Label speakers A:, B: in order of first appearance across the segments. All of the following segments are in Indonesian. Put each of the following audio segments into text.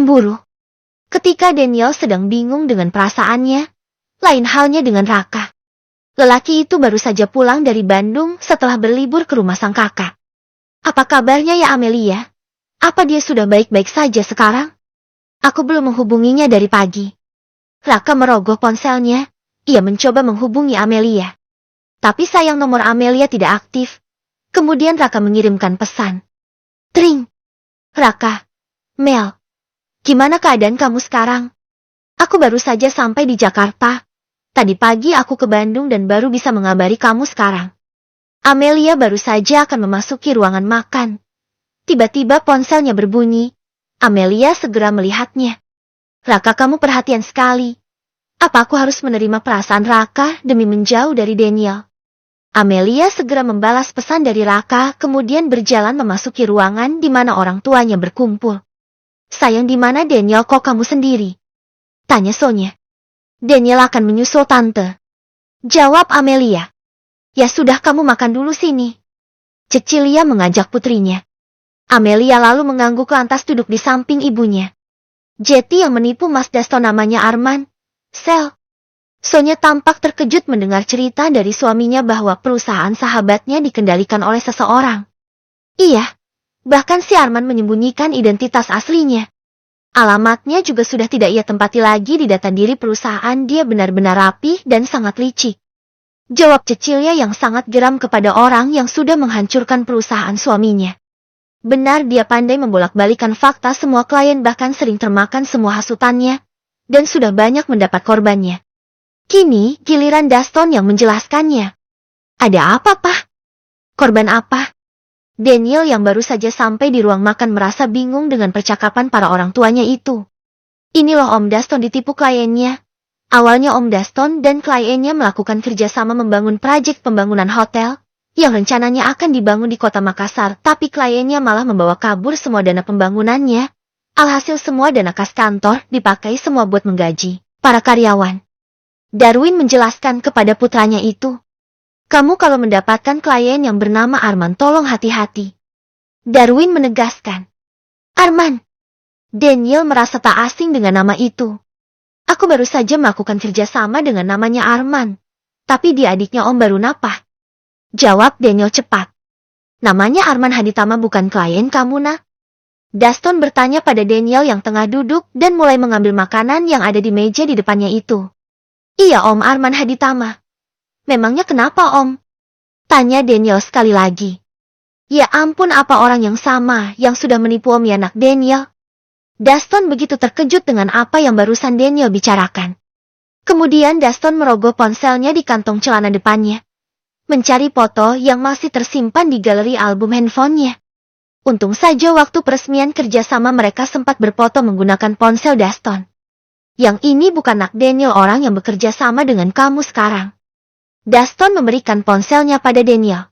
A: Cemburu. Ketika Daniel sedang bingung dengan perasaannya, lain halnya dengan Raka. Lelaki itu baru saja pulang dari Bandung setelah berlibur ke rumah sang kakak. Apa kabarnya ya Amelia? Apa dia sudah baik-baik saja sekarang? Aku belum menghubunginya dari pagi. Raka merogoh ponselnya. Ia mencoba menghubungi Amelia. Tapi sayang nomor Amelia tidak aktif. Kemudian Raka mengirimkan pesan. Tring. Raka. Mel. Gimana keadaan kamu sekarang? Aku baru saja sampai di Jakarta. Tadi pagi aku ke Bandung dan baru bisa mengabari kamu sekarang. Amelia baru saja akan memasuki ruangan makan. Tiba-tiba ponselnya berbunyi. Amelia segera melihatnya. Raka, kamu perhatian sekali. Apa aku harus menerima perasaan Raka demi menjauh dari Daniel? Amelia segera membalas pesan dari Raka, kemudian berjalan memasuki ruangan di mana orang tuanya berkumpul. Sayang, di mana Daniel, kok kamu sendiri? Tanya Sonya. Daniel akan menyusul tante. Jawab Amelia. Ya sudah, kamu makan dulu sini. Cecilia mengajak putrinya. Amelia lalu mengangguk lantas duduk di samping ibunya. Jetty yang menipu Mas Dasto namanya Arman. Sel. Sonya tampak terkejut mendengar cerita dari suaminya bahwa perusahaan sahabatnya dikendalikan oleh seseorang. Iya. Bahkan si Arman menyembunyikan identitas aslinya. Alamatnya juga sudah tidak ia tempati lagi di data diri perusahaan. Dia benar-benar rapi dan sangat licik. Jawab Cecilia yang sangat geram kepada orang yang sudah menghancurkan perusahaan suaminya. Benar, dia pandai membolak-balikan fakta, semua klien bahkan sering termakan semua hasutannya. Dan sudah banyak mendapat korbannya. Kini, giliran Daston yang menjelaskannya. Ada apa, Pak? Korban apa? Daniel yang baru saja sampai di ruang makan merasa bingung dengan percakapan para orang tuanya itu. Ini loh Om Daston ditipu kliennya. Awalnya Om Daston dan kliennya melakukan kerjasama membangun proyek pembangunan hotel, yang rencananya akan dibangun di kota Makassar, tapi kliennya malah membawa kabur semua dana pembangunannya. Alhasil semua dana kas kantor dipakai semua buat menggaji para karyawan. Darwin menjelaskan kepada putranya itu. Kamu kalau mendapatkan klien yang bernama Arman, tolong hati-hati. Darwin menegaskan. Arman. Daniel merasa tak asing dengan nama itu. Aku baru saja melakukan kerjasama dengan namanya Arman. Tapi dia adiknya Om Barunapa. Jawab Daniel cepat. Namanya Arman Haditama, bukan klien kamu, nak? Daston bertanya pada Daniel yang tengah duduk dan mulai mengambil makanan yang ada di meja di depannya itu. Iya Om, Arman Haditama. Memangnya kenapa Om? Tanya Daniel sekali lagi. Ya ampun, apa orang yang sama yang sudah menipu Om ya nak Daniel? Daston begitu terkejut dengan apa yang barusan Daniel bicarakan. Kemudian Daston merogoh ponselnya di kantong celana depannya. Mencari foto yang masih tersimpan di galeri album handphonenya. Untung saja waktu peresmian kerjasama mereka sempat berfoto menggunakan ponsel Daston. Yang ini bukan nak Daniel orang yang bekerja sama dengan kamu sekarang. Daston memberikan ponselnya pada Daniel.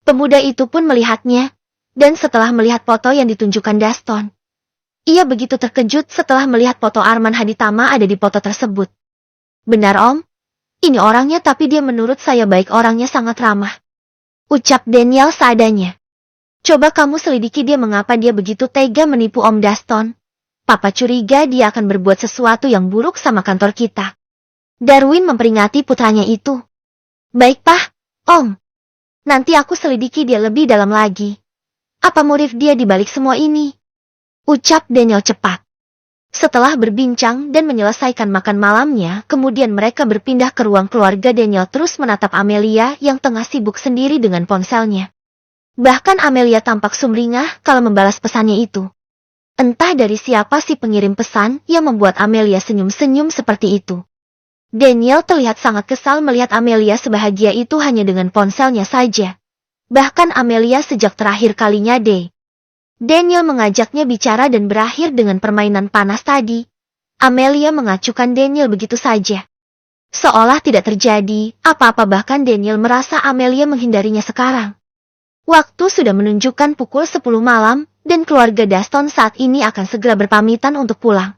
A: Pemuda itu pun melihatnya, dan setelah melihat foto yang ditunjukkan Daston, ia begitu terkejut setelah melihat foto Arman Haditama ada di foto tersebut. Benar Om, ini orangnya, tapi dia menurut saya baik, orangnya sangat ramah. Ucap Daniel seadanya. Coba kamu selidiki dia mengapa dia begitu tega menipu Om Daston. Papa curiga dia akan berbuat sesuatu yang buruk sama kantor kita. Darwin memperingati putranya itu. Baik Pak, Om. Nanti aku selidiki dia lebih dalam lagi. Apa motif dia di balik semua ini? Ucap Daniel cepat. Setelah berbincang dan menyelesaikan makan malamnya, kemudian mereka berpindah ke ruang keluarga. Daniel terus menatap Amelia yang tengah sibuk sendiri dengan ponselnya. Bahkan Amelia tampak sumringah kalau membalas pesannya itu. Entah dari siapa si pengirim pesan yang membuat Amelia senyum-senyum seperti itu. Daniel terlihat sangat kesal melihat Amelia sebahagia itu hanya dengan ponselnya saja. Bahkan Amelia sejak terakhir kalinya Daniel mengajaknya bicara dan berakhir dengan permainan panas tadi. Amelia mengacukan Daniel begitu saja. Seolah tidak terjadi apa-apa, bahkan Daniel merasa Amelia menghindarinya sekarang. Waktu sudah menunjukkan pukul 10 malam dan keluarga Daston saat ini akan segera berpamitan untuk pulang.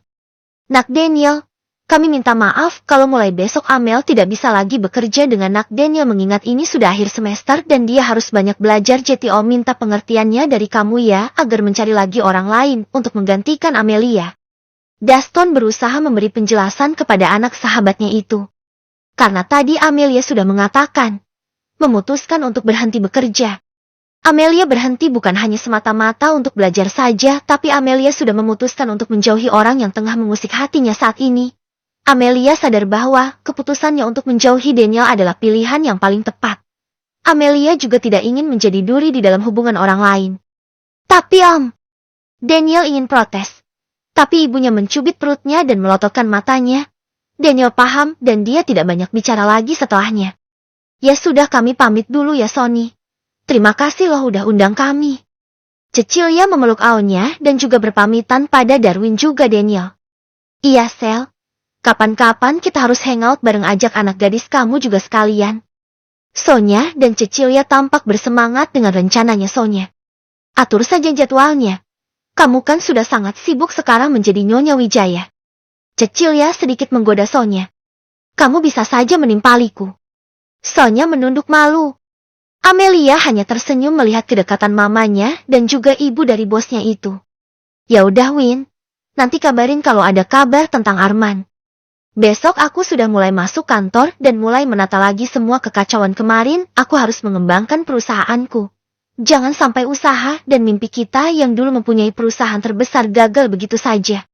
A: Nak Daniel, kami minta maaf kalau mulai besok Amel tidak bisa lagi bekerja dengan Nak Daniel, mengingat ini sudah akhir semester dan dia harus banyak belajar. Jadi Om minta pengertiannya dari kamu ya, agar mencari lagi orang lain untuk menggantikan Amelia. Daston berusaha memberi penjelasan kepada anak sahabatnya itu. Karena tadi Amelia sudah mengatakan, memutuskan untuk berhenti bekerja. Amelia berhenti bukan hanya semata-mata untuk belajar saja, tapi Amelia sudah memutuskan untuk menjauhi orang yang tengah mengusik hatinya saat ini. Amelia sadar bahwa keputusannya untuk menjauhi Daniel adalah pilihan yang paling tepat. Amelia juga tidak ingin menjadi duri di dalam hubungan orang lain. Tapi Daniel ingin protes. Tapi ibunya mencubit perutnya dan melototkan matanya. Daniel paham dan dia tidak banyak bicara lagi setelahnya. Ya sudah, kami pamit dulu ya Sonny. Terima kasih loh udah undang kami. Cecilia memeluk Aonya dan juga berpamitan pada Darwin juga Daniel. Iya Sel. Kapan-kapan kita harus hangout bareng, ajak anak gadis kamu juga sekalian. Sonya dan Cecilia tampak bersemangat dengan rencananya Sonya. Atur saja jadwalnya. Kamu kan sudah sangat sibuk sekarang menjadi Nyonya Wijaya. Cecilia sedikit menggoda Sonya. Kamu bisa saja menimpaliku. Sonya menunduk malu. Amelia hanya tersenyum melihat kedekatan mamanya dan juga ibu dari bosnya itu. Ya udah Win, nanti kabarin kalau ada kabar tentang Arman. Besok aku sudah mulai masuk kantor dan mulai menata lagi semua kekacauan kemarin. Aku harus mengembangkan perusahaanku. Jangan sampai usaha dan mimpi kita yang dulu mempunyai perusahaan terbesar gagal begitu saja.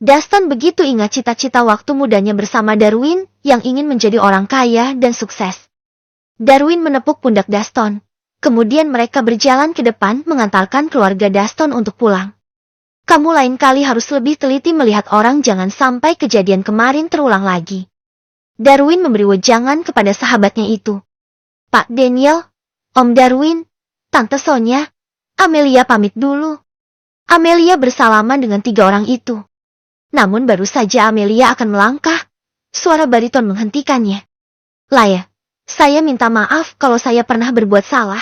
A: Daston begitu ingat cita-cita waktu mudanya bersama Darwin yang ingin menjadi orang kaya dan sukses. Darwin menepuk pundak Daston. Kemudian mereka berjalan ke depan mengantarkan keluarga Daston untuk pulang. Kamu lain kali harus lebih teliti melihat orang, jangan sampai kejadian kemarin terulang lagi. Darwin memberi wejangan kepada sahabatnya itu. Pak Daniel, Om Darwin, Tante Sonya, Amelia pamit dulu. Amelia bersalaman dengan 3 orang itu. Namun baru saja Amelia akan melangkah, suara bariton menghentikannya. Laya. Saya minta maaf kalau saya pernah berbuat salah.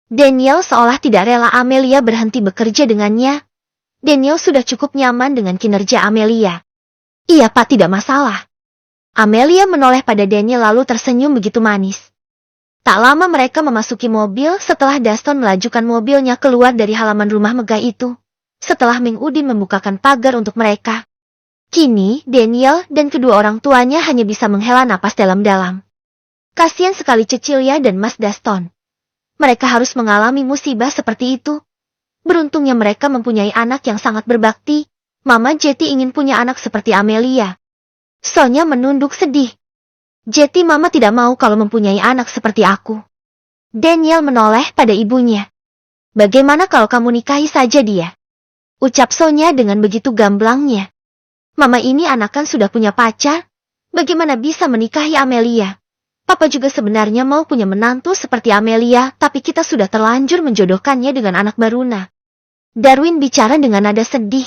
A: Daniel seolah tidak rela Amelia berhenti bekerja dengannya. Daniel sudah cukup nyaman dengan kinerja Amelia. Iya Pak, tidak masalah. Amelia menoleh pada Daniel lalu tersenyum begitu manis. Tak lama mereka memasuki mobil setelah Daston melajukan mobilnya keluar dari halaman rumah megah itu. Setelah Ming Udin membukakan pagar untuk mereka. Kini Daniel dan kedua orang tuanya hanya bisa menghela napas dalam-dalam. Kasian sekali Cecilia dan Mas Daston. Mereka harus mengalami musibah seperti itu. Beruntungnya mereka mempunyai anak yang sangat berbakti. Mama Jetty ingin punya anak seperti Amelia. Sonya menunduk sedih. Jetty, Mama tidak mau kalau mempunyai anak seperti aku. Daniel menoleh pada ibunya. Bagaimana kalau kamu nikahi saja dia? Ucap Sonya dengan begitu gamblangnya. Mama ini anak kan sudah punya pacar. Bagaimana bisa menikahi Amelia? Papa juga sebenarnya mau punya menantu seperti Amelia, tapi kita sudah terlanjur menjodohkannya dengan anak Baruna. Darwin bicara dengan nada sedih.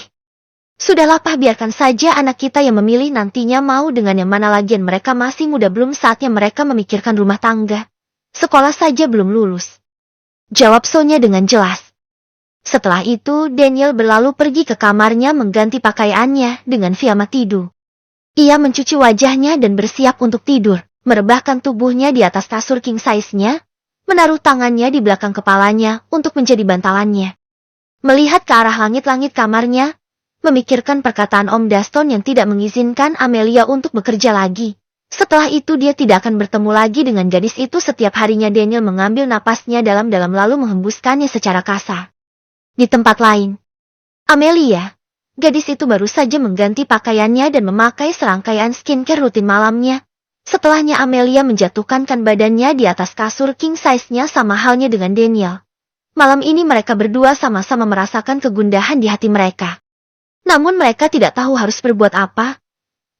A: Sudahlah Pak, biarkan saja anak kita yang memilih nantinya mau dengan yang mana, lagian mereka masih muda, belum saatnya mereka memikirkan rumah tangga. Sekolah saja belum lulus. Jawab Sonya dengan jelas. Setelah itu Daniel berlalu pergi ke kamarnya mengganti pakaiannya dengan piyama tidur. Ia mencuci wajahnya dan bersiap untuk tidur. Merebahkan tubuhnya di atas kasur king size-nya, menaruh tangannya di belakang kepalanya untuk menjadi bantalannya. Melihat ke arah langit-langit kamarnya, memikirkan perkataan Om Daston yang tidak mengizinkan Amelia untuk bekerja lagi. Setelah itu dia tidak akan bertemu lagi dengan gadis itu. Setiap harinya Daniel mengambil napasnya dalam-dalam lalu menghembuskannya secara kasar. Di tempat lain, Amelia, gadis itu baru saja mengganti pakaiannya dan memakai serangkaian skincare rutin malamnya. Setelahnya Amelia menjatuhkan badannya di atas kasur king size-nya sama halnya dengan Daniel. Malam ini mereka berdua sama-sama merasakan kegundahan di hati mereka. Namun mereka tidak tahu harus berbuat apa.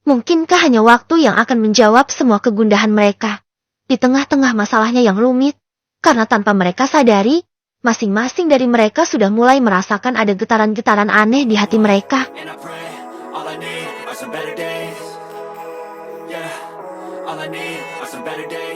A: Mungkinkah hanya waktu yang akan menjawab semua kegundahan mereka? Di tengah-tengah masalahnya yang rumit, karena tanpa mereka sadari, masing-masing dari mereka sudah mulai merasakan ada getaran-getaran aneh di hati mereka. All I need are some better days.